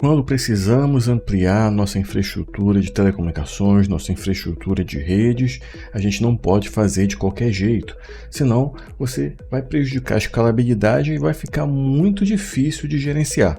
Quando precisamos ampliar nossa infraestrutura de telecomunicações, nossa infraestrutura de redes, a gente não pode fazer de qualquer jeito, senão você vai prejudicar a escalabilidade e vai ficar muito difícil de gerenciar.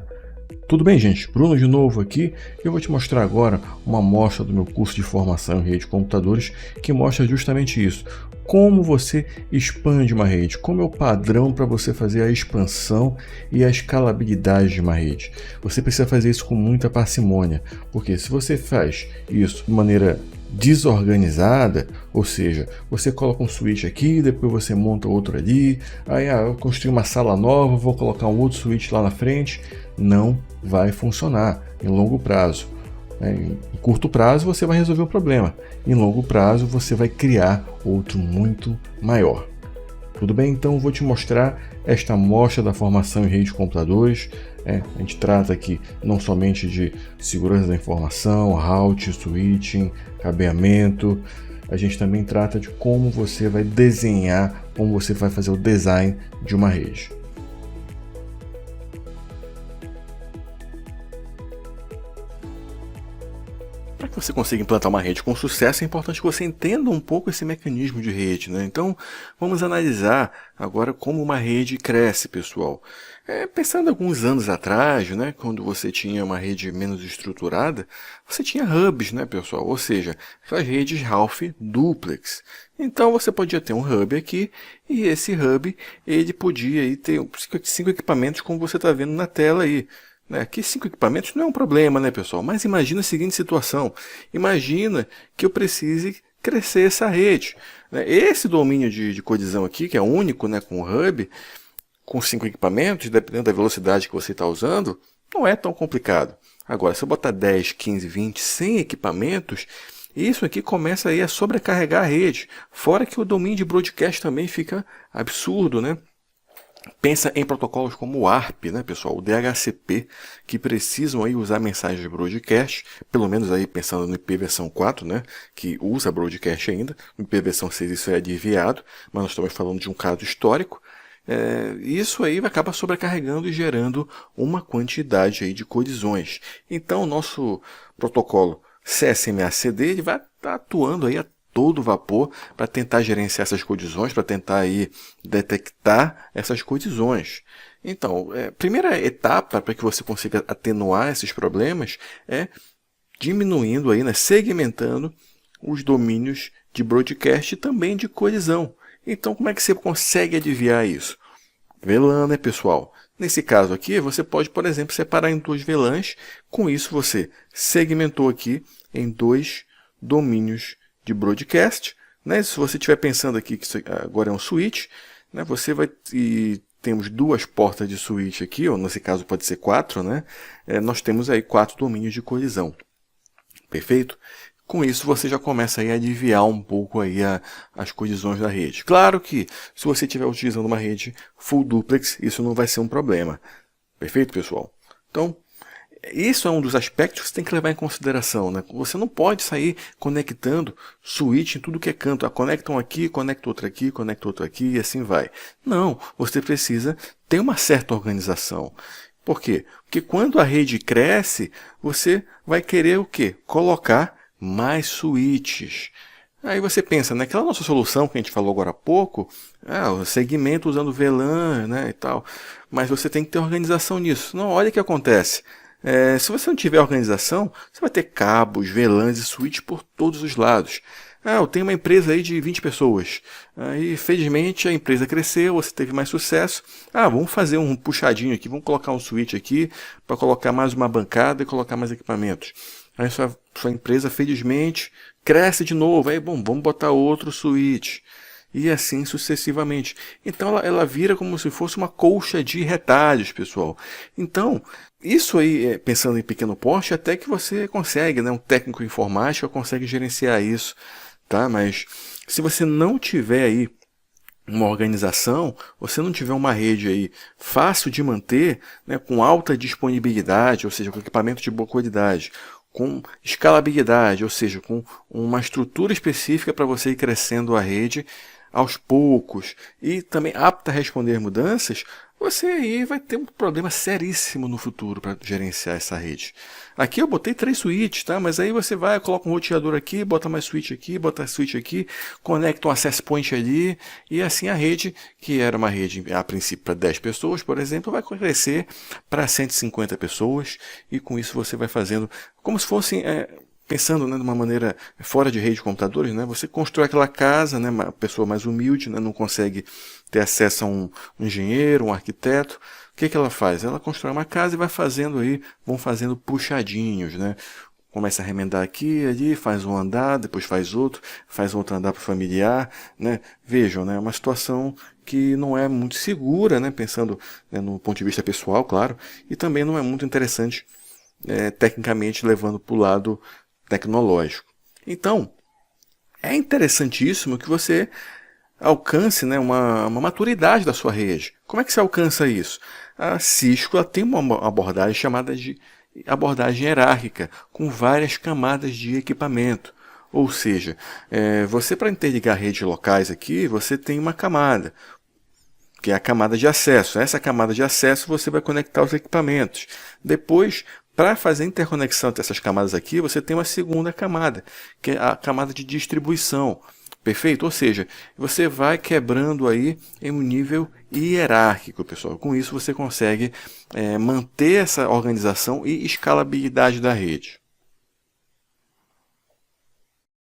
Tudo bem, gente? Bruno de novo aqui. Eu vou te mostrar agora uma amostra do meu curso de formação em rede de computadores que mostra justamente isso. Como você expande uma rede, como é o padrão para você fazer a expansão e a escalabilidade de uma rede. Você precisa fazer isso com muita parcimônia, porque se você faz isso de maneira desorganizada, ou seja, você coloca um switch aqui, depois você monta outro ali, aí eu construí uma sala nova, vou colocar um outro switch lá na frente, não vai funcionar em longo prazo. Em curto prazo você vai resolver o problema, em longo prazo você vai criar outro muito maior. Tudo bem? Então vou te mostrar esta amostra da formação em rede de computadores. A gente trata aqui não somente de segurança da informação, route, switching, cabeamento. A gente também trata de como você vai desenhar, como você vai fazer o design de uma rede. Para que você consiga implantar uma rede com sucesso, é importante que você entenda um pouco esse mecanismo de rede, né? Então, vamos analisar agora como uma rede cresce, pessoal. Pensando alguns anos atrás, né, quando você tinha uma rede menos estruturada, você tinha hubs, né, pessoal? Ou seja, aquelas redes Ralph Duplex. Então, você podia ter um hub aqui, e esse hub, ele podia aí ter 5 equipamentos, como você está vendo na tela aí. Aqui 5 equipamentos não é um problema, né, pessoal? Mas imagina a seguinte situação. Imagina que eu precise crescer essa rede. Esse domínio de colisão aqui, que é único, né, com o hub, com 5 equipamentos, dependendo da velocidade que você está usando, não é tão complicado. Agora, se eu botar 10, 15, 20, 100 equipamentos, isso aqui começa aí a sobrecarregar a rede. Fora que o domínio de broadcast também fica absurdo, né? Pensa em protocolos como o ARP, né, pessoal, o DHCP, que precisam aí usar mensagens de broadcast, pelo menos aí pensando no IP versão 4, né, que usa broadcast ainda. No IP versão 6 isso é adivinhado, mas nós estamos falando de um caso histórico. Isso aí acaba sobrecarregando e gerando uma quantidade aí de colisões. Então o nosso protocolo CSMA-CD ele vai estar atuando aí a todo vapor para tentar gerenciar essas colisões, para tentar aí detectar essas colisões. Então, a primeira etapa para que você consiga atenuar esses problemas é diminuindo aí, né, segmentando os domínios de broadcast e também de colisão. Então, como é que você consegue adivinhar isso? VLAN, né, pessoal? Nesse caso aqui, você pode, por exemplo, separar em 2 VLANs. Com isso, você segmentou aqui em 2 domínios de broadcast, né? Se você estiver pensando aqui que isso agora é um switch, né? Você vai e temos 2 portas de switch aqui, ou nesse caso pode ser 4, né? Nós temos aí 4 domínios de colisão. Perfeito? Com isso você já começa aí a aliviar um pouco aí as colisões da rede. Claro que se você estiver utilizando uma rede full duplex, isso não vai ser um problema. Perfeito, pessoal? Então, isso é um dos aspectos que você tem que levar em consideração, né? Você não pode sair conectando switch em tudo que é canto. Conecta um aqui, conecta outro aqui e assim vai. Não, você precisa ter uma certa organização. Por quê? Porque quando a rede cresce, você vai querer o quê? Colocar mais switches. Aí você pensa, naquela nossa solução que a gente falou agora há pouco, o segmento usando VLAN, né, e tal. Mas você tem que ter organização nisso. Não, olha o que acontece. Se você não tiver organização, você vai ter cabos, VLANs e switch por todos os lados. Eu tenho uma empresa aí de 20 pessoas. Aí, felizmente, a empresa cresceu, você teve mais sucesso. Vamos fazer um puxadinho aqui, vamos colocar um switch aqui para colocar mais uma bancada e colocar mais equipamentos. Aí sua empresa, felizmente, cresce de novo. Aí, vamos botar outro switch. E assim sucessivamente. Então ela vira como se fosse uma colcha de retalhos, pessoal. Então, isso aí, pensando em pequeno porte, até que você consegue, né? Um técnico informático consegue gerenciar isso, tá? Mas se você não tiver aí uma organização, você não tiver uma rede aí fácil de manter, né? Com alta disponibilidade, ou seja, com equipamento de boa qualidade, com escalabilidade, ou seja, com uma estrutura específica para você ir crescendo a rede aos poucos e também apta a responder mudanças, você aí vai ter um problema seríssimo no futuro para gerenciar essa rede. Aqui eu botei 3 switches, tá? Mas aí você vai, coloca um roteador aqui, bota mais switch aqui, bota switch aqui, conecta um access point ali, e assim a rede, que era uma rede a princípio para 10 pessoas, por exemplo, vai crescer para 150 pessoas, e com isso você vai fazendo como se fosse pensando, né, de uma maneira fora de rede de computadores, né, você constrói aquela casa, né, uma pessoa mais humilde, né, não consegue ter acesso a um engenheiro, um arquiteto. O que que ela faz? Ela constrói uma casa e vai fazendo aí, vão fazendo puxadinhos, né? Começa a remendar aqui, ali, faz um andar, depois faz outro andar para o familiar, né? Vejam, né, uma situação que não é muito segura, né, pensando, né, no ponto de vista pessoal, claro, e também não é muito interessante tecnicamente levando para o lado tecnológico. Então, é interessantíssimo que você alcance, né, uma maturidade da sua rede. Como é que se alcança isso? A Cisco ela tem uma abordagem chamada de abordagem hierárquica, com várias camadas de equipamento. Ou seja, você para interligar redes locais aqui, você tem uma camada, que é a camada de acesso. Essa camada de acesso você vai conectar os equipamentos. Depois, para fazer a interconexão dessas camadas aqui, você tem uma segunda camada, que é a camada de distribuição. Perfeito? Ou seja, você vai quebrando aí em um nível hierárquico, pessoal. Com isso você consegue manter essa organização e escalabilidade da rede.